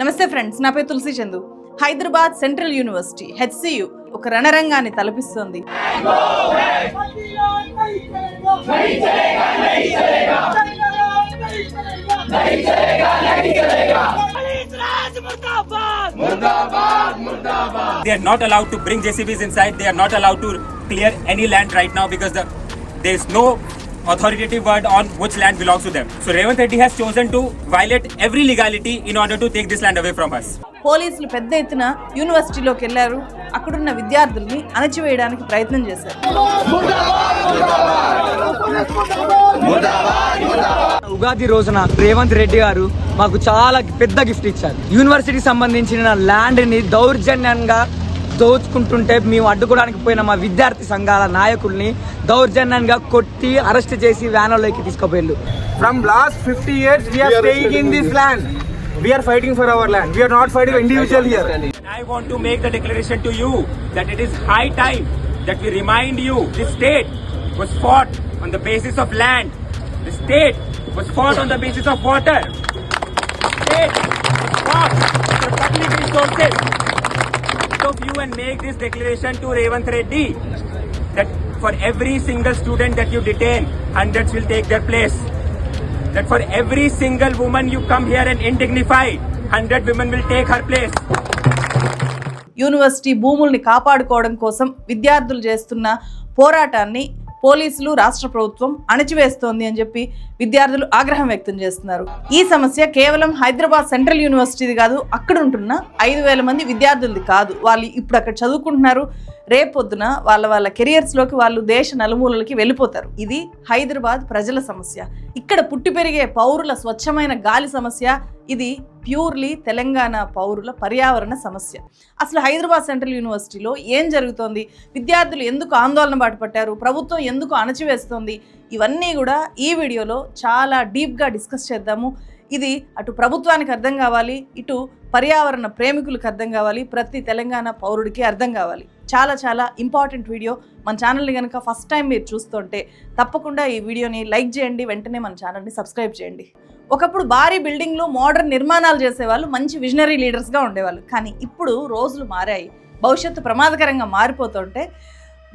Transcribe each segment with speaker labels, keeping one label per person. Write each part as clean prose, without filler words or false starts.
Speaker 1: నమస్తే ఫ్రెండ్స్, నా పేరు Tulasi Chandu. Hyderabad central university HCU ఒక రణరంగాన్ని తలపిస్తోంది.
Speaker 2: They are not allowed to bring JCBs inside. They are not allowed to clear any land right now because there is no authoritative word on which land belongs to them. So Revanth Reddy has chosen to violate every legality in order to take this land away from us.
Speaker 1: పోలీసులు పెద్ద ఎత్తున యూనివర్సిటీలోకి వెళ్లారు. అక్కడున్న విద్యార్థుల్ని అణచివేయడానికి ప్రయత్నం చేశారు.
Speaker 3: ఉగాది రోజున రేవంత్ రెడ్డి గారు మాకు చాలా పెద్ద గిఫ్ట్ ఇచ్చారు. యూనివర్సిటీకి సంబంధించిన ల్యాండ్ని దౌర్జన్యంగా దోచుకుంటుంటే మేము అడ్డుకోవడానికి పోయిన మా విద్యార్థి సంఘాల నాయకుల్ని దౌర్జన్యంగా కొట్టి అరెస్ట్ చేసి వ్యాన్లోకి తీసుకుపోయారు.
Speaker 4: From last 50 years we are staying in this land. We are fighting for our land. We are not fighting individual here.
Speaker 2: I want to make the declaration to you that it is high time that we remind you this state was fought on the basis of land. The state was fought on the basis of water. The state was fought for public resources. So you and make this declaration to Revanth Reddy that for every single student that you detain, hundreds will take their place. That for every single woman you come here and indignify, 100 women will take her place.
Speaker 1: University భూముల్ని కాపాడుకోవడం కోసం విద్యార్థులు చేస్తున్న పోరాటాన్ని పోలీసులు, రాష్ట్ర ప్రభుత్వం అణచివేస్తోంది అని చెప్పి విద్యార్థులు ఆగ్రహం వ్యక్తం చేస్తున్నారు. ఈ సమస్య కేవలం హైదరాబాద్ సెంట్రల్ యూనివర్సిటీది కాదు, అక్కడ ఉంటున్న 5,000 మంది విద్యార్థులది కాదు. వాళ్ళు ఇప్పుడు అక్కడ చదువుకుంటున్నారు. రేపొద్దున వాళ్ళ కెరియర్స్లోకి వాళ్ళు దేశ నలుమూలలకి వెళ్ళిపోతారు. ఇది హైదరాబాద్ ప్రజల సమస్య. ఇక్కడ పుట్టి పెరిగే పౌరుల స్వచ్ఛమైన గాలి సమస్య. ఇది ప్యూర్లీ తెలంగాణ పౌరుల పర్యావరణ సమస్య. అసలు హైదరాబాద్ సెంట్రల్ యూనివర్సిటీలో ఏం జరుగుతోంది, విద్యార్థులు ఎందుకు ఆందోళన బాటపట్టారు, ప్రభుత్వం ఎందుకు అణచివేస్తోంది, ఇవన్నీ కూడా ఈ వీడియోలో చాలా డీప్గా డిస్కస్ చేద్దాము. ఇది అటు ప్రభుత్వానికి అర్థం కావాలి, ఇటు పర్యావరణ ప్రేమికులకు అర్థం కావాలి, ప్రతి తెలంగాణ పౌరుడికి అర్థం కావాలి. చాలా చాలా ఇంపార్టెంట్ వీడియో. మన ఛానల్ని కనుక ఫస్ట్ టైం మీరు చూస్తుంటే తప్పకుండా ఈ వీడియోని లైక్ చేయండి, వెంటనే మన ఛానల్ని సబ్స్క్రైబ్ చేయండి. ఒకప్పుడు భారీ బిల్డింగ్లు, మోడర్న్ నిర్మాణాలు చేసేవాళ్ళు మంచి విజనరీ లీడర్స్గా ఉండేవాళ్ళు. కానీ ఇప్పుడు రోజులు మారాయి, భవిష్యత్తు ప్రమాదకరంగా మారిపోతుంటే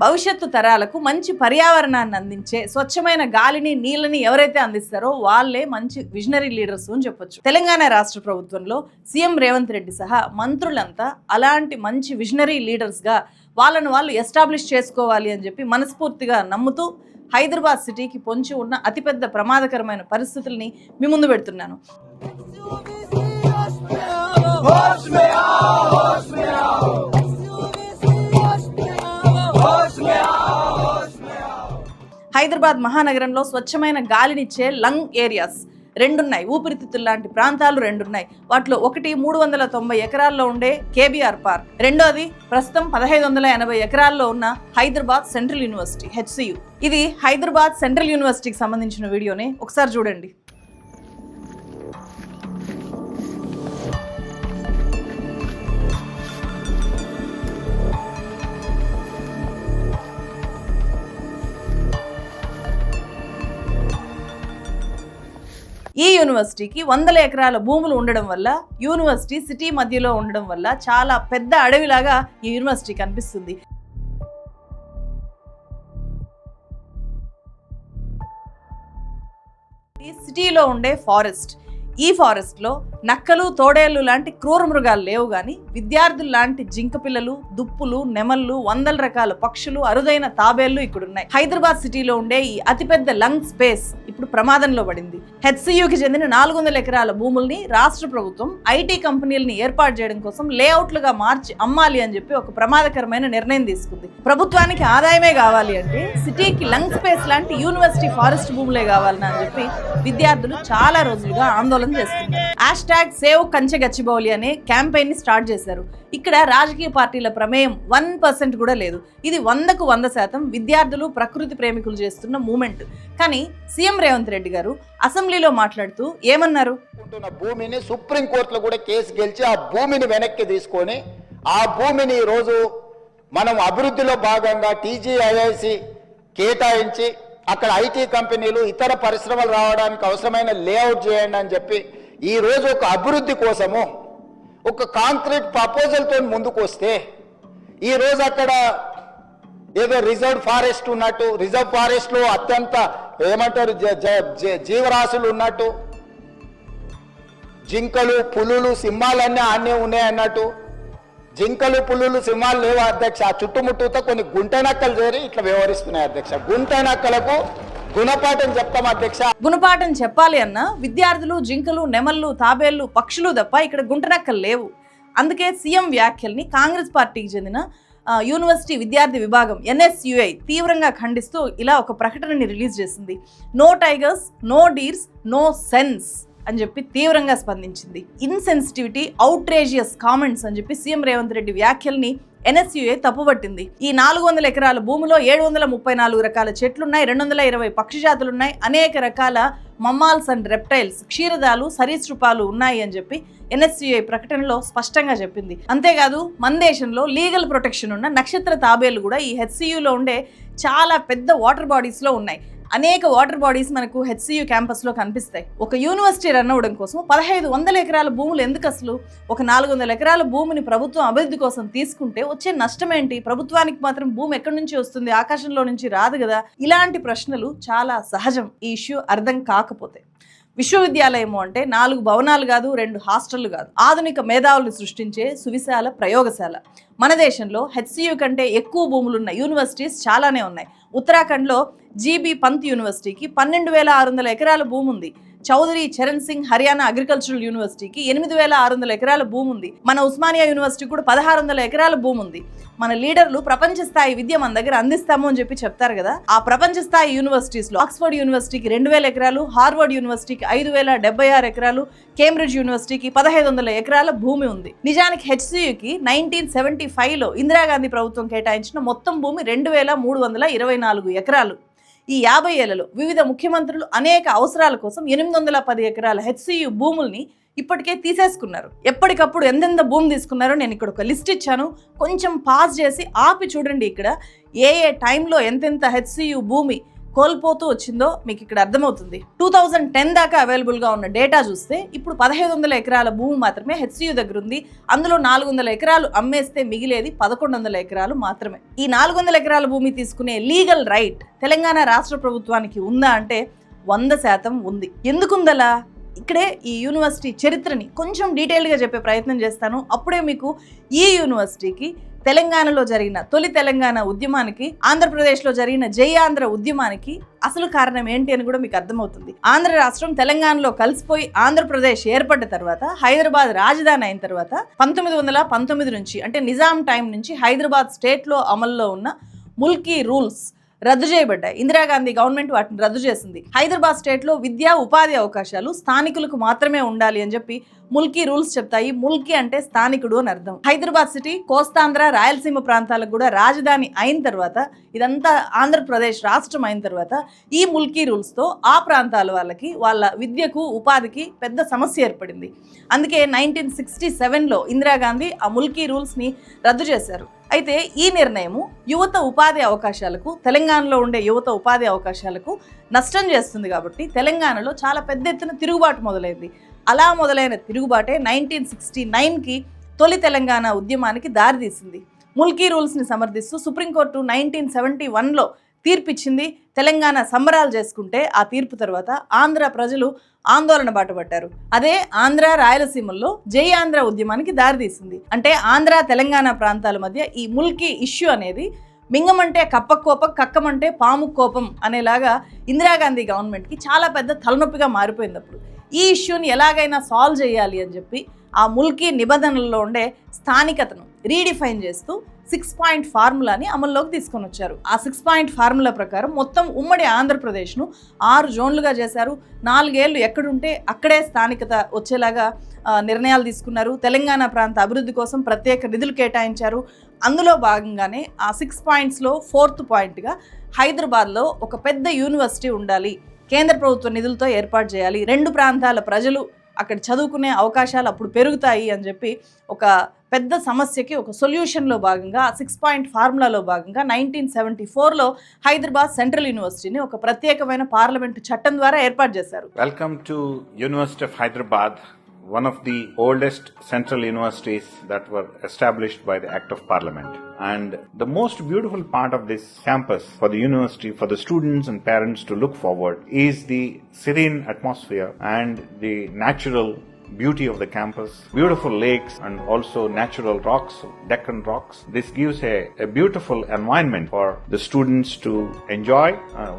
Speaker 1: భవిష్యత్తు తరాలకు మంచి పర్యావరణాన్ని అందించే స్వచ్ఛమైన గాలిని, నీళ్ళని ఎవరైతే అందిస్తారో వాళ్ళే మంచి విజనరీ లీడర్స్ అని చెప్పొచ్చు. తెలంగాణ రాష్ట్ర ప్రభుత్వంలో సీఎం రేవంత్ రెడ్డి సహా మంత్రులంతా అలాంటి మంచి విజనరీ లీడర్స్గా వాళ్ళను వాళ్ళు ఎస్టాబ్లిష్ చేసుకోవాలి అని చెప్పి మనస్ఫూర్తిగా నమ్ముతూ హైదరాబాద్ సిటీకి పొంచి ఉన్న అతిపెద్ద ప్రమాదకరమైన పరిస్థితుల్ని మీ ముందు పెడుతున్నాను. హైదరాబాద్ మహానగరంలో స్వచ్ఛమైన గాలినిచ్చే లంగ్ ఏరియాస్ రెండున్నాయి, ఊపిరితిత్తులు లాంటి ప్రాంతాలు రెండున్నాయి. వాటిలో ఒకటి 390 ఎకరాల్లో ఉండే KBR పార్క్, రెండోది ప్రస్తుతం 1580 ఎకరాల్లో ఉన్న హైదరాబాద్ సెంట్రల్ యూనివర్సిటీ HCU. ఇది హైదరాబాద్ సెంట్రల్ యూనివర్సిటీకి సంబంధించిన వీడియోనే, ఒకసారి చూడండి. ఈ యూనివర్సిటీకి 100 ఎకరాల భూములు ఉండడం వల్ల, యూనివర్సిటీ సిటీ మధ్యలో ఉండడం వల్ల చాలా పెద్ద అడవిలాగా ఈ యూనివర్సిటీ కనిపిస్తుంది. ఈ సిటీలో ఉండే ఫారెస్ట్, ఈ ఫారెస్ట్లో నక్కలు, తోడేళ్లు లాంటి క్రూర మృగాలు లేవు, కానీ విద్యార్థులు లాంటి జింక పిల్లలు, దుప్పులు, నెమళ్ళు, 100 రకాల పక్షులు, అరుదైన తాబేళ్లు ఇక్కడున్నాయి. హైదరాబాద్ సిటీలో ఉండే ఈ అతిపెద్ద లంగ్ స్పేస్ ఇప్పుడు ప్రమాదంలో పడింది. HCUకి చెందిన 400 ఎకరాల భూముల్ని రాష్ట్ర ప్రభుత్వం IT కంపెనీలని ఏర్పాటు చేయడం కోసం లేఅవుట్లుగా మార్చి అమ్మాలి అని చెప్పి ఒక ప్రమాదకరమైన నిర్ణయం తీసుకుంది. ప్రభుత్వానికి ఆదాయమే కావాలి అంటే సిటీకి లంగ్ స్పేస్ లాంటి యూనివర్సిటీ ఫారెస్ట్ భూములే కావాలని అని చెప్పి విద్యార్థులు చాలా రోజులుగా ఆందోళన చేస్తున్నారు. #సేవ్ కంచె గచ్చిబౌలి అనే క్యాంపెయిన్ ని స్టార్ట్ చేశారు. ఇక్కడ రాజకీయ పార్టీల ప్రమేయం 1% కూడా లేదు. ఇది 100కు 100% విద్యార్థులు, ప్రకృతి ప్రేమికులు చేస్తున్న మూమెంట్. కానీ సీఎం రేవంత్ రెడ్డి గారు అసెంబ్లీలో మాట్లాడుతూ ఏమన్నారు?
Speaker 5: భూమిని సుప్రీం కోర్టులో కూడా కేసు గెలిచి ఆ భూమిని వెనక్కి తీసుకొని ఆ భూమిని ఈరోజు మనం అభివృద్ధిలో భాగంగా TGIIC కేటాయించి అక్కడ IT కంపెనీలు, ఇతర పరిశ్రమలు రావడానికి అవసరమైన లేఅవుట్ చేయండి అని చెప్పి ఈ రోజు ఒక అభివృద్ధి కోసము ఒక కాంక్రీట్ ప్రపోజల్తో ముందుకు వస్తే ఈరోజు అక్కడ ఏదో రిజర్వ్ ఫారెస్ట్ ఉన్నట్టు, రిజర్వ్ ఫారెస్ట్లో అత్యంత ఏమంటారు జీవరాశులు ఉన్నట్టు, జింకలు పులులు సింహాలన్నీ ఆనే ఉన్నాయి అన్నట్టు, జింకలు పులులు సింహాలు లేవు అధ్యక్ష. ఆ చుట్టుముట్టుతో కొన్ని గుంటనక్కలు చేరి ఇట్లా వ్యవహరిస్తున్నాయి అధ్యక్ష. గుంటనక్కలకు గుణపాఠం చెప్తాం అధ్యక్ష.
Speaker 1: గుణపాఠం చెప్పాలి అన్న విద్యార్థులు జింకలు నెమళ్ళు తాబేళ్లు పక్షులు తప్ప ఇక్కడ గుంటనక్కలు లేవు. అందుకే సీఎం వ్యాఖ్యల్ని కాంగ్రెస్ పార్టీకి చెందిన యూనివర్సిటీ విద్యార్థి విభాగం NSUI తీవ్రంగా ఖండిస్తూ ఇలా ఒక ప్రకటనని రిలీజ్ చేసింది. No tigers, no deers, no sense అని చెప్పి తీవ్రంగా స్పందించింది. ఇన్సెన్సిటివిటీ, అవుట్రేజియస్ కామెంట్స్ అని చెప్పి సీఎం రేవంత్ రెడ్డి వ్యాఖ్యల్ని NSUI తప్పుపట్టింది. ఈ 400 ఎకరాల భూమిలో 734 రకాల చెట్లున్నాయి, 220 పక్షి జాతులున్నాయి, అనేక రకాల మమ్మాల్స్ అండ్ రెప్టైల్స్, క్షీరదాలు, సరీసృపాలు ఉన్నాయి అని చెప్పి NSUI ప్రకటనలో స్పష్టంగా చెప్పింది. అంతేకాదు మన దేశంలో లీగల్ ప్రొటెక్షన్ ఉన్న నక్షత్ర తాబేళ్లు కూడా ఈ HCUలో ఉండే చాలా పెద్ద వాటర్ బాడీస్లో ఉన్నాయి. అనేక వాటర్ బాడీస్ మనకు HCU క్యాంపస్లో కనిపిస్తాయి. ఒక యూనివర్సిటీ రన్ అవ్వడం కోసం 1500 ఎకరాల భూములు ఎందుకు అసలు? ఒక 400 ఎకరాల భూమిని ప్రభుత్వం అభివృద్ధి కోసం తీసుకుంటే వచ్చే నష్టం ఏంటి? ప్రభుత్వానికి మాత్రం భూమి ఎక్కడి నుంచి వస్తుంది? ఆకాశంలో నుంచి రాదు కదా. ఇలాంటి ప్రశ్నలు చాలా సహజం ఈ ఇష్యూ అర్థం కాకపోతే. విశ్వవిద్యాలయము అంటే 4 భవనాలు కాదు, 2 హాస్టళ్లు కాదు, ఆధునిక మేధావులు సృష్టించే సువిశాల ప్రయోగశాల. మన దేశంలో HCU కంటే ఎక్కువ భూములున్న యూనివర్సిటీస్ చాలానే ఉన్నాయి. ఉత్తరాఖండ్లో GB పంత్ యూనివర్సిటీకి 12,600 ఎకరాల భూమి ఉంది. చౌదరి చరణ్ సింగ్ హర్యానా అగ్రికల్చరల్ యూనివర్సిటీకి 8,600 ఎకరాల భూమి ఉంది. మన ఉస్మానియా యూనివర్సిటీ కూడా 1,600 ఎకరాల భూమి ఉంది. మన లీడర్లు ప్రపంచ స్థాయి విద్య మన దగ్గర అందిస్తాము అని చెప్పి చెప్తారు కదా. ఆ ప్రపంచ స్థాయి యూనివర్సిటీస్ లో ఆక్స్ఫర్డ్ యూనివర్సిటీకి 2,000 ఎకరాలు, హార్వర్డ్ యూనివర్సిటీకి 5,076 ఎకరాలు, కేంబ్రిడ్జ్ యూనివర్సిటీకి 1,500 ఎకరాల భూమి ఉంది. నిజానికి HCUకి 1975లో ఇందిరాగాంధీ ప్రభుత్వం కేటాయించిన మొత్తం భూమి 2,324 ఎకరాలు. ఈ 50 ఏళ్లలో వివిధ ముఖ్యమంత్రులు అనేక అవసరాల కోసం 810 ఎకరాల HCU భూముల్ని ఇప్పటికే తీసేసుకున్నారు. ఎప్పటికప్పుడు ఎంతెంత భూమి తీసుకున్నారో నేను ఇక్కడ ఒక లిస్ట్ ఇచ్చాను. కొంచెం పాజ్ చేసి ఆపి చూడండి. ఇక్కడ ఏ టైంలో ఎంతెంత HCU భూమి కోల్పోతూ వచ్చిందో మీకు ఇక్కడ అర్థమవుతుంది. 2010 దాకా అవైలబుల్గా ఉన్న డేటా చూస్తే ఇప్పుడు 1,500 ఎకరాల భూమి మాత్రమే HCU దగ్గర ఉంది. అందులో 400 ఎకరాలు అమ్మేస్తే మిగిలేది 1,100 ఎకరాలు మాత్రమే. ఈ 400 ఎకరాల భూమి తీసుకునే లీగల్ రైట్ తెలంగాణ రాష్ట్ర ప్రభుత్వానికి ఉందా అంటే 100% ఉంది. ఎందుకుందలా? ఇక్కడే ఈ యూనివర్సిటీ చరిత్రని కొంచెం డీటెయిల్గా చెప్పే ప్రయత్నం చేస్తాను. అప్పుడే మీకు ఈ యూనివర్సిటీకి తెలంగాణలో జరిగిన తొలి తెలంగాణ ఉద్యమానికి, ఆంధ్రప్రదేశ్లో జరిగిన జై ఆంధ్ర ఉద్యమానికి అసలు కారణం ఏంటి అని కూడా మీకు అర్థమవుతుంది. ఆంధ్ర రాష్ట్రం తెలంగాణలో కలిసిపోయి ఆంధ్రప్రదేశ్ ఏర్పడ్డ తర్వాత, హైదరాబాద్ రాజధాని అయిన తర్వాత 1919 నుంచి అంటే నిజాం టైం నుంచి హైదరాబాద్ స్టేట్లో అమల్లో ఉన్న ముల్కీ రూల్స్ రద్దు చేయబడ్డాయి. ఇందిరాగాంధీ గవర్నమెంట్ వాటిని రద్దు చేసింది. హైదరాబాద్ స్టేట్లో విద్యా ఉపాధి అవకాశాలు స్థానికులకు మాత్రమే ఉండాలి అని చెప్పి ముల్కీ రూల్స్ చెప్తాయి. ముల్కీ అంటే స్థానికుడు అని అర్థం. హైదరాబాద్ సిటీ కోస్తాంధ్ర రాయలసీమ ప్రాంతాలకు కూడా రాజధాని అయిన తర్వాత, ఇదంతా ఆంధ్రప్రదేశ్ రాష్ట్రం అయిన తర్వాత ఈ ముల్కీ రూల్స్తో ఆ ప్రాంతాల వాళ్ళకి వాళ్ళ విద్యకు ఉపాధికి పెద్ద సమస్య ఏర్పడింది. అందుకే 1967లో ఇందిరాగాంధీ ఆ ముల్కీ రూల్స్ని రద్దు చేశారు. అయితే ఈ నిర్ణయము యువత ఉపాధి అవకాశాలకు, తెలంగాణలో ఉండే యువత ఉపాధి అవకాశాలకు నష్టం చేస్తుంది. కాబట్టి తెలంగాణలో చాలా పెద్ద ఎత్తున తిరుగుబాటు మొదలైంది. అలా మొదలైన తిరుగుబాటే 1969కి తొలి తెలంగాణ ఉద్యమానికి దారితీసింది. ముల్కీ రూల్స్ని సమర్థిస్తూ సుప్రీంకోర్టు 1971లో తీర్పిచ్చింది. తెలంగాణ సంబరాలు చేసుకుంటే ఆ తీర్పు తర్వాత ఆంధ్ర ప్రజలు ఆందోళన బాటపట్టారు. అదే ఆంధ్ర రాయలసీమల్లో జై ఆంధ్ర ఉద్యమానికి దారితీసింది. అంటే ఆంధ్ర తెలంగాణ ప్రాంతాల మధ్య ఈ ముల్కీ ఇష్యూ అనేది మింగమంటే కప్ప కోపం, కక్కమంటే పాము కోపం అనేలాగా ఇందిరాగాంధీ గవర్నమెంట్కి చాలా పెద్ద తలనొప్పిగా మారిపోయింది. అప్పుడు ఈ ఇష్యూని ఎలాగైనా సాల్వ్ చేయాలి అని చెప్పి ఆ ముల్కీ నిబంధనల్లో ఉండే స్థానికతను రీడిఫైన్ చేస్తూ 6 పాయింట్ ఫార్ములాని అమల్లోకి తీసుకొని వచ్చారు. ఆ 6 పాయింట్ ఫార్ములా ప్రకారం మొత్తం ఉమ్మడి ఆంధ్రప్రదేశ్ను 6 జోన్లుగా చేశారు. 4 ఏళ్ళు ఎక్కడుంటే అక్కడే స్థానికత వచ్చేలాగా నిర్ణయాలు తీసుకున్నారు. తెలంగాణ ప్రాంత అభివృద్ధి కోసం ప్రత్యేక నిధులు కేటాయించారు. అందులో భాగంగానే ఆ 6 పాయింట్స్లో 4th పాయింట్గా హైదరాబాద్లో ఒక పెద్ద యూనివర్సిటీ ఉండాలి, కేంద్ర ప్రభుత్వ నిధులతో ఏర్పాటు చేయాలి, 2 ప్రాంతాల ప్రజలు అక్కడ చదువుకునే అవకాశాలు అప్పుడు పెరుగుతాయి అని చెప్పి ఒక పెద్ద సమస్యకి ఒక సొల్యూషన్లో భాగంగా 6 పాయింట్ ఫార్ములాలో భాగంగా 1974లో హైదరాబాద్ సెంట్రల్ యూనివర్సిటీని ఒక ప్రత్యేకమైన పార్లమెంటు చట్టం ద్వారా ఏర్పాటు చేశారు.
Speaker 6: Welcome to University of Hyderabad, one of the oldest central universities that were established by the Act of Parliament. And the most beautiful part of this campus for the university, for the students and parents to look forward, is the serene atmosphere and the natural beauty of the campus, beautiful lakes and also natural rocks, Deccan rocks. This gives a beautiful environment for the students to enjoy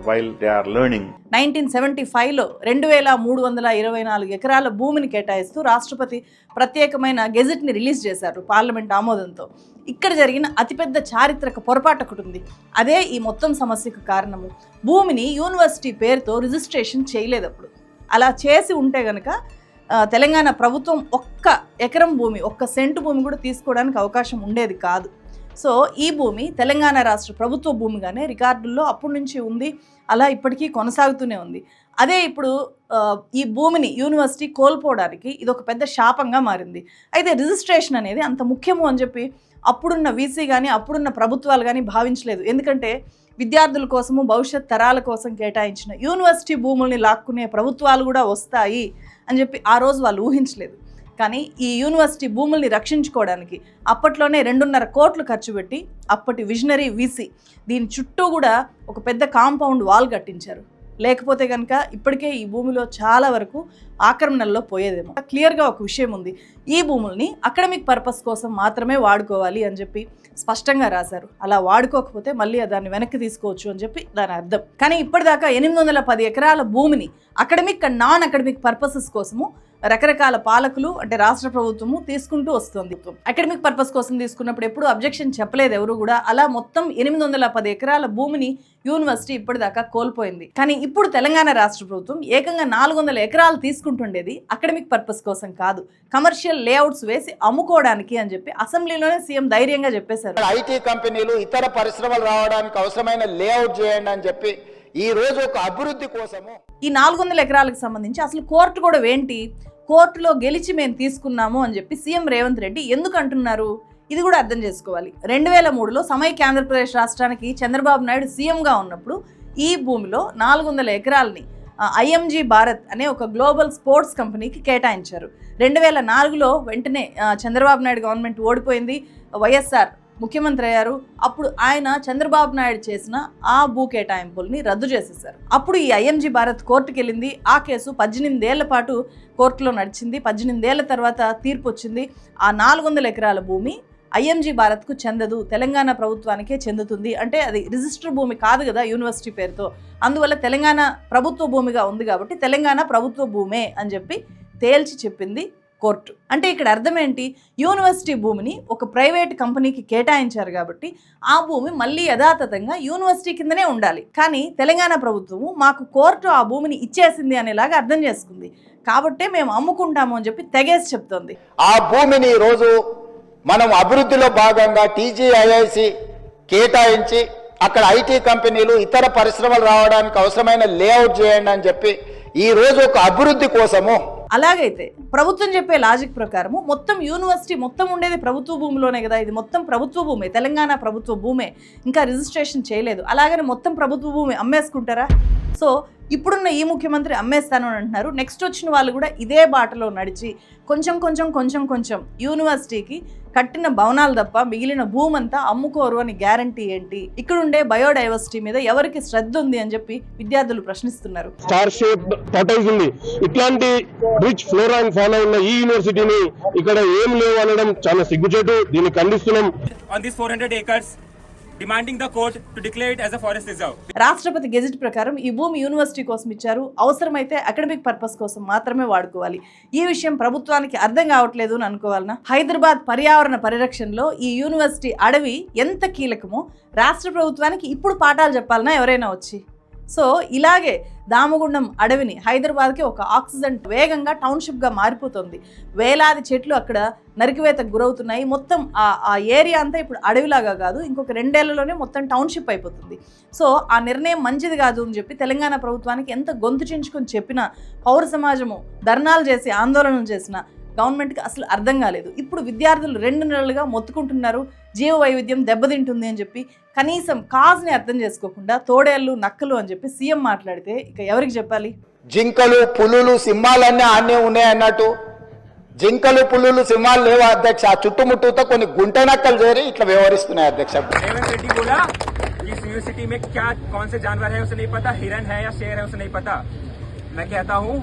Speaker 6: while they are learning.
Speaker 1: 1975లో 2324 ఎకరాల భూమిని కేటాయిస్తూ రాష్ట్రపతి ప్రత్యేకమైన గెజెట్ని release చేశారు parliament ఆమోదంతో. ఇక్కడ జరిగిన అతిపెద్ద చారిత్రక పొరపాటు ఒకటి ఉంది. అదే ఈ మొత్తం సమస్యకు కారణము. భూమిని యూనివర్సిటీ పేరుతో రిజిస్ట్రేషన్ చేయలేదు. అప్పుడు అలా చేసి ఉంటే గనక తెలంగాణ ప్రభుత్వం ఒక్క ఎకరం భూమి, ఒక్క సెంటు భూమి కూడా తీసుకోవడానికి అవకాశం ఉండేది కాదు. సో ఈ భూమి తెలంగాణ రాష్ట్ర ప్రభుత్వ భూమిగానే రికార్డుల్లో అప్పటి నుంచి ఉంది. అలా ఇప్పటికీ కొనసాగుతూనే ఉంది. అదే ఇప్పుడు ఈ భూమిని యూనివర్సిటీ కోల్పోవడానికి ఇది ఒక పెద్ద శాపంగా మారింది. అయితే రిజిస్ట్రేషన్ అనేది అంత ముఖ్యము అని చెప్పి అప్పుడున్న వీసీ కానీ అప్పుడున్న ప్రభుత్వాలు కానీ భావించలేదు. ఎందుకంటే విద్యార్థుల కోసము, భవిష్యత్ తరాల కోసం కేటాయించిన యూనివర్సిటీ భూముల్ని లాక్కునే ప్రభుత్వాలు కూడా వస్తాయి అని చెప్పి ఆ రోజు వాళ్ళు ఊహించలేదు. కానీ ఈ యూనివర్సిటీ భూముల్ని రక్షించుకోవడానికి అప్పట్లోనే 2.5 కోట్లు ఖర్చు పెట్టి అప్పటి విజనరీ వీసీ దీని చుట్టూ కూడా ఒక పెద్ద కాంపౌండ్ వాల్ కట్టించారు. లేకపోతే కనుక ఇప్పటికే ఈ భూమిలో చాలా వరకు ఆక్రమణల్లో పోయేదేమో. క్లియర్గా ఒక విషయం ఉంది, ఈ భూముల్ని అకాడమిక్ పర్పస్ కోసం మాత్రమే వాడుకోవాలి అని చెప్పి స్పష్టంగా రాశారు. అలా వాడుకోకపోతే మళ్ళీ దాన్ని వెనక్కి తీసుకోవచ్చు అని చెప్పి దాని అర్థం. కానీ ఇప్పటిదాకా 810 ఎకరాల భూమిని academic and non academic purposes కోసము రకరకాల పాలకులు అంటే రాష్ట్ర ప్రభుత్వము తీసుకుంటూ వస్తుంది. అకాడమిక్ పర్పస్ కోసం తీసుకున్నప్పుడు ఎప్పుడు అబ్జెక్షన్ చెప్పలేదు ఎవరు కూడా. అలా మొత్తం 810 ఎకరాల భూమిని యూనివర్సిటీ ఇప్పటిదాకా కోల్పోయింది. కానీ ఇప్పుడు తెలంగాణ రాష్ట్ర ప్రభుత్వం ఏకంగా 400 ఎకరాలు తీసుకుంటుండేది అకాడమిక్ పర్పస్ కోసం కాదు, కమర్షియల్ లేఅవుట్స్ వేసి అమ్ముకోవడానికి అని చెప్పి అసెంబ్లీలోనే సీఎం ధైర్యంగా చెప్పేశారు.
Speaker 5: ఐటీ కంపెనీలు, ఇతర పరిశ్రమలు రావడానికి అవసరమైన లేఅవుట్ చేయండి అని చెప్పి ఈ రోజు ఒక అభివృద్ధి కోసము
Speaker 1: ఈ 400 ఎకరాలకు సంబంధించి అసలు కోర్టు కూడా ఏంటి, కోర్టులో గెలిచి మేము తీసుకున్నాము అని చెప్పి సీఎం రేవంత్ రెడ్డి ఎందుకు అంటున్నారు, ఇది కూడా అర్థం చేసుకోవాలి. 2003లో సమైక్య ఆంధ్రప్రదేశ్ రాష్ట్రానికి చంద్రబాబు నాయుడు సీఎంగా ఉన్నప్పుడు ఈ భూమిలో 400 ఎకరాలని ఐఎంజీ భారత్ అనే ఒక గ్లోబల్ స్పోర్ట్స్ కంపెనీకి కేటాయించారు. 2004లో వెంటనే చంద్రబాబు నాయుడు గవర్నమెంట్ ఓడిపోయింది, వైఎస్ఆర్ ముఖ్యమంత్రి అయ్యారు. అప్పుడు ఆయన చంద్రబాబు నాయుడు చేసిన ఆ భూ కేటాయింపుల్ని రద్దు చేసేశారు. అప్పుడు ఈ ఐఎంజీ భారత్ కోర్టుకు వెళ్ళింది. ఆ కేసు 18 ఏళ్ల పాటు కోర్టులో నడిచింది. 18 ఏళ్ల తర్వాత తీర్పు వచ్చింది. ఆ 400 ఎకరాల భూమి ఐఎంజీ భారత్కు చెందదు, తెలంగాణ ప్రభుత్వానికే చెందుతుంది. అంటే అది రిజిస్టర్ భూమి కాదు కదా యూనివర్సిటీ పేరుతో, అందువల్ల తెలంగాణ ప్రభుత్వ భూమిగా ఉంది కాబట్టి తెలంగాణ ప్రభుత్వ భూమే అని చెప్పి తేల్చి చెప్పింది కోర్టు. అంటే ఇక్కడ అర్థం ఏంటి, యూనివర్సిటీ భూమిని ఒక ప్రైవేట్ కంపెనీకి కేటాయించారు కాబట్టి ఆ భూమి మళ్ళీ యథాతథంగా యూనివర్సిటీ కిందనే ఉండాలి. కానీ తెలంగాణ ప్రభుత్వము మాకు కోర్టు ఆ భూమిని ఇచ్చేసింది అనేలాగా అర్థం చేసుకుంది. కాబట్టే మేము అమ్ముకుంటాము అని చెప్పి తెగేసి చెప్తోంది.
Speaker 5: ఆ భూమిని ఈరోజు మనం అభివృద్ధిలో భాగంగా టీజీఐఐసి కేటాయించి అక్కడ ఐటీ కంపెనీలు, ఇతర పరిశ్రమలు రావడానికి అవసరమైన లేఅవుట్ చేయండి అని చెప్పి ఈ రోజు ఒక అభివృద్ధి కోసము.
Speaker 1: అలాగైతే ప్రభుత్వం చెప్పే లాజిక్ ప్రకారము మొత్తం యూనివర్సిటీ మొత్తం ఉండేది ప్రభుత్వ భూమిలోనే కదా, ఇది మొత్తం ప్రభుత్వ భూమే, తెలంగాణ ప్రభుత్వ భూమే, ఇంకా రిజిస్ట్రేషన్ చేయలేదు. అలాగని మొత్తం ప్రభుత్వ భూమి అమ్మేసుకుంటారా? సో ఇప్పుడున్న ఈ ముఖ్యమంత్రి అమ్మేస్తాను అని అంటున్నారు. నెక్స్ట్ వచ్చిన వాళ్ళు కూడా ఇదే బాటలో నడిచి కొంచెం యూనివర్సిటీకి కట్టిన భవనాలు తప్ప మిగిలిన భూమి అంతా అమ్ముకోరు అని గ్యారంటీ ఏంటి? ఇక్కడుండే బయోడైవర్సిటీ మీద ఎవరికి శ్రద్ధ ఉంది అని చెప్పి విద్యార్థులు ప్రశ్నిస్తున్నారు.
Speaker 7: స్టార్ షేప్ టోటల్స్ ఉంది. ఇట్లాంటి రిచ్ ఫ్లోరా అండ్ ఫానా ఉన్న ఈ యూనివర్సిటీని ఇక్కడ ఏం లేవు అనడం చాలా సిగ్గుచేటు. దీన్ని ఖండిస్తున్నాం.
Speaker 2: On these 400 acres, demanding the court to declare it as a forest reserve.
Speaker 1: రాష్ట్రపతి గెజెట్ ప్రకారం ఈ భూమి యూనివర్సిటీ కోసం ఇచ్చారు, అవసరమైతే అకాడమిక్ పర్పస్ కోసం మాత్రమే వాడుకోవాలి. ఈ విషయం ప్రభుత్వానికి అర్థం కావట్లేదు అని అనుకోవాలనా? హైదరాబాద్ పర్యావరణ పరిరక్షణలో ఈ యూనివర్సిటీ అడవి ఎంత కీలకమో రాష్ట్ర ప్రభుత్వానికి ఇప్పుడు పాఠాలు చెప్పాలన్నా ఎవరైనా వచ్చి. సో ఇలాగే దామగుండం అడవిని హైదరాబాద్కి ఒక ఆక్సిజన్ వేగంగా టౌన్షిప్గా మారిపోతుంది. వేలాది చెట్లు అక్కడ నరికివేతకు గురవుతున్నాయి. మొత్తం ఆ ఏరియా అంతా ఇప్పుడు అడవిలాగా కాదు, ఇంకొక 2 ఏళ్లలోనే మొత్తం టౌన్షిప్ అయిపోతుంది. సో ఆ నిర్ణయం మంచిది కాదు అని చెప్పి తెలంగాణ ప్రభుత్వానికి ఎంత గొంతు చించుకొని చెప్పినా, పౌర సమాజము ధర్నాలు చేసి ఆందోళనలు చేసిన గవర్నమెంట్కి అసలు అర్థం కాలేదు. ఇప్పుడు విద్యార్థులు 2 నెలలుగా మొత్తుకుంటున్నారు జీవ వైవిధ్యం దెబ్బతింటుంది అని చెప్పి. కనీసం కాజ్ని అర్థం చేసుకోకుండా తోడేళ్ళు, నక్కలు అని చెప్పి సీఎం మాట్లాడితే ఇక ఎవరికి చెప్పాలి?
Speaker 5: జింకలు, పులులు, సింహాలన్నీ ఆన్నే ఉన్నాయి అన్నట్టు జింకలు పుల్లులు సింహాలు లేవా అధ్యక్ష? ఆ చుట్టుముట్టుతో కొన్ని గుంటనక్కలు చేరి ఇట్లా వ్యవహరిస్తున్నాయి అధ్యక్ష.
Speaker 2: रेवंत रेड्डी बोला इस यूनिवर्सिटी में क्या कौन से जानवर है उसे नहीं पता, हिरन है या शेर है उसे नहीं पता. मैं कहता हूँ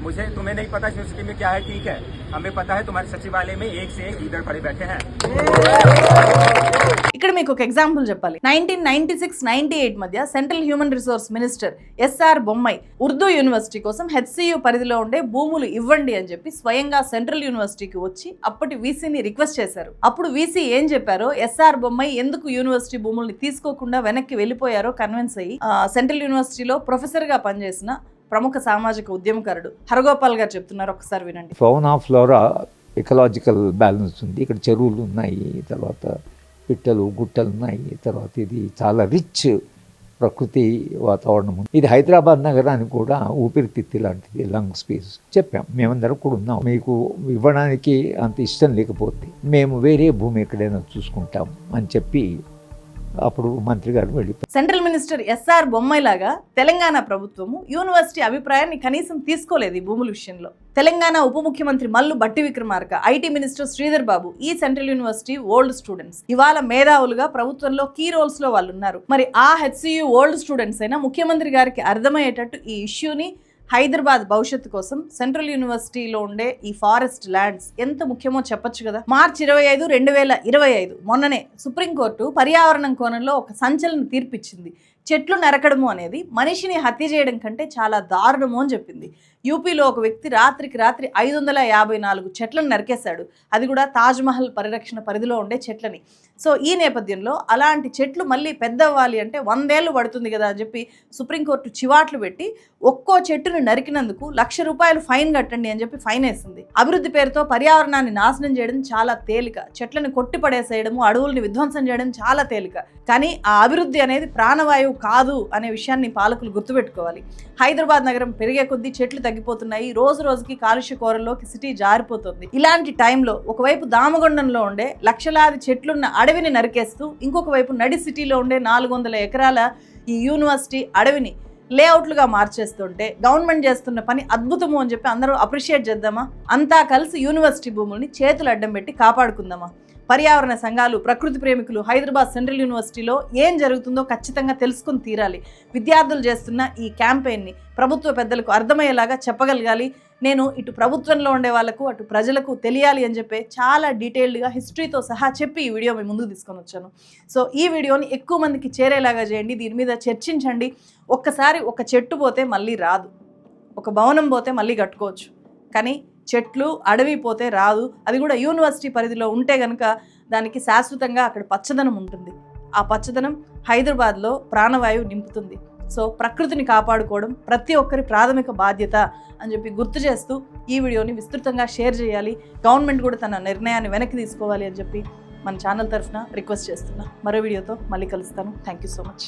Speaker 2: मुझे तुम्हें नहीं पता इस यूनिवर्सिटी में क्या है, ठीक है, हमें पता है तुम्हारे सचिवालय में एक से एक लीडर खड़े बैठे हैं.
Speaker 1: ఇక్కడ మీకు ఒక ఎగ్జాంపుల్ చెప్పాలి. 1996-98 మధ్య central human resource minister S R Bommai Urdu university కోసం హెచ్సియు పరిధిలో ఉండే భూములు ఇవ్వండి అని చెప్పి స్వయంగా సెంట్రల్ యూనివర్సిటీకి వచ్చి అప్పటి వీసీని రిక్వెస్ట్ చేశారు. అప్పుడు వీసీ ఏం చెప్పారో, ఎస్ఆర్ బొమ్మాయి ఎందుకు యూనివర్సిటీ భూముల్ని తీసుకోకుండా వెనక్కి వెళ్ళిపోయారో కన్విన్స్ అయ్యి సెంట్రల్ యూనివర్సిటీలో ప్రొఫెసర్ గా పనిచేసిన ప్రముఖ సామాజిక ఉద్యమకారుడు హరగోపాల్ గారు చెప్తున్నారు, ఒకసారి వినండి.
Speaker 8: ఫౌనా ఫ్లోరా ఎకలాజికల్ బ్యాలెన్స్ ఉంది. ఇక్కడ చెరువులు ఉన్నాయి, తర్వాత పిట్టలు గుట్టలు ఉన్నాయి, తర్వాత ఇది చాలా రిచ్ ప్రకృతి వాతావరణం ఉంది. ఇది హైదరాబాద్ నగరానికి కూడా ఊపిరితిత్తి లాంటిది, లంగ్ స్పేస్. చెప్పాం, మేమందరం కూడా ఉన్నాం, మీకు ఇవ్వడానికి అంత ఇష్టం లేకపోతే మేము వేరే భూమి ఎక్కడైనా చూసుకుంటాం అని చెప్పి అప్పుడు మంత్రి గారు వెళ్ళిపోయారు.
Speaker 1: సెంట్రల్ మినిస్టర్ ఎస్ఆర్ బొమ్మాయి లాగా తెలంగాణ ప్రభుత్వము యూనివర్సిటీ అభిప్రాయాన్ని కనీసం తీసుకోలేదు ఈ భూముల విషయంలో. తెలంగాణ ఉప ముఖ్యమంత్రి మల్లు బట్టి విక్రమార్క, ఐటీ మినిస్టర్ శ్రీధర్ బాబు ఈ సెంట్రల్ యూనివర్సిటీ ఓల్డ్ స్టూడెంట్స్. ఇవాళ మేధావులుగా ప్రభుత్వంలో కీ రోల్స్ లో వాళ్ళు ఉన్నారు. మరి ఆ హెచ్సియు ఓల్డ్ స్టూడెంట్స్ అయినా ముఖ్యమంత్రి గారికి అర్థమయ్యేటట్టు ఈ ఇష్యూని, హైదరాబాద్ భవిష్యత్తు కోసం సెంట్రల్ యూనివర్సిటీలో ఉండే ఈ ఫారెస్ట్ ల్యాండ్స్ ఎంత ముఖ్యమో చెప్పొచ్చు కదా. మార్చి 25, 2025 మొన్ననే సుప్రీంకోర్టు పర్యావరణం కోణంలో ఒక సంచలన తీర్పిచ్చింది. చెట్లు నరకడము అనేది మనిషిని హత్య చేయడం కంటే చాలా దారుణము అని చెప్పింది. యూపీలో ఒక వ్యక్తి రాత్రికి రాత్రి 554 చెట్లను నరికేశాడు, అది కూడా తాజ్మహల్ పరిరక్షణ పరిధిలో ఉండే చెట్లని. సో ఈ నేపథ్యంలో అలాంటి చెట్లు మళ్ళీ పెద్దవ్వాలి అంటే 100 ఏళ్ళు పడుతుంది కదా అని చెప్పి సుప్రీంకోర్టు చివాట్లు పెట్టి ఒక్కో చెట్టును నరికినందుకు ₹1,00,000 ఫైన్ కట్టండి అని చెప్పి ఫైన్ వేసింది. అభివృద్ధి పేరుతో పర్యావరణాన్ని నాశనం చేయడం చాలా తేలిక, చెట్లను కొట్టిపడేసేయడము, అడవుల్ని విధ్వంసం చేయడం చాలా తేలిక. కానీ ఆ అభివృద్ధి అనేది ప్రాణవాయువు కాదు అనే విషయాన్ని పాలకులు గుర్తుపెట్టుకోవాలి. హైదరాబాద్ నగరం పెరిగే కొద్దీ చెట్లు తగ్గిపోతున్నాయి, రోజు రోజుకి కాలుష్య కోరల్లోకి సిటీ జారిపోతుంది. ఇలాంటి టైంలో ఒకవైపు దామగొండంలో ఉండే లక్షలాది చెట్లున్న అడవిని నరికేస్తూ, ఇంకొక వైపు నడి సిటీలో ఉండే 400 ఎకరాల ఈ యూనివర్సిటీ అడవిని లేఅవుట్లుగా మార్చేస్తుంటే గవర్నమెంట్ చేస్తున్న పని అద్భుతము అని చెప్పి అందరూ అప్రిషియేట్ చేద్దామా? అంతా కలిసి యూనివర్సిటీ భూముల్ని చేతులు అడ్డం పెట్టి కాపాడుకుందామా? పర్యావరణ సంఘాలు, ప్రకృతి ప్రేమికులు హైదరాబాద్ సెంట్రల్ యూనివర్సిటీలో ఏం జరుగుతుందో ఖచ్చితంగా తెలుసుకుని తీరాలి. విద్యార్థులు చేస్తున్న ఈ క్యాంపెయిన్ని ప్రభుత్వ పెద్దలకు అర్థమయ్యేలాగా చెప్పగలగాలి. నేను ఇటు ప్రభుత్వంలో ఉండే వాళ్ళకు అటు ప్రజలకు తెలియాలి అని చెప్పి చాలా డీటెయిల్డ్గా హిస్టరీతో సహా చెప్పి ఈ వీడియో మీ ముందుకు తీసుకొని వచ్చాను. సో ఈ వీడియోని ఎక్కువ మందికి చేరేలాగా చేయండి, దీని మీద చర్చించండి. ఒక్కసారి ఒక చెట్టు పోతే మళ్ళీ రాదు, ఒక భవనం పోతే మళ్ళీ కట్టుకోవచ్చు, కానీ చెట్లు అడవి పోతే రాదు. అది కూడా యూనివర్సిటీ పరిధిలో ఉంటే కనుక దానికి శాశ్వతంగా అక్కడ పచ్చదనం ఉంటుంది. ఆ పచ్చదనం హైదరాబాద్లో ప్రాణవాయువు నింపుతుంది. సో ప్రకృతిని కాపాడుకోవడం ప్రతి ఒక్కరి ప్రాథమిక బాధ్యత అని చెప్పి గుర్తు చేస్తూ ఈ వీడియోని విస్తృతంగా షేర్ చేయాలి. గవర్నమెంట్ కూడా తన నిర్ణయాన్ని వెనక్కి తీసుకోవాలి అని చెప్పి మన ఛానల్ తరఫున రిక్వెస్ట్ చేస్తున్నా. మరో వీడియోతో మళ్ళీ కలుస్తాను. Thank you so much.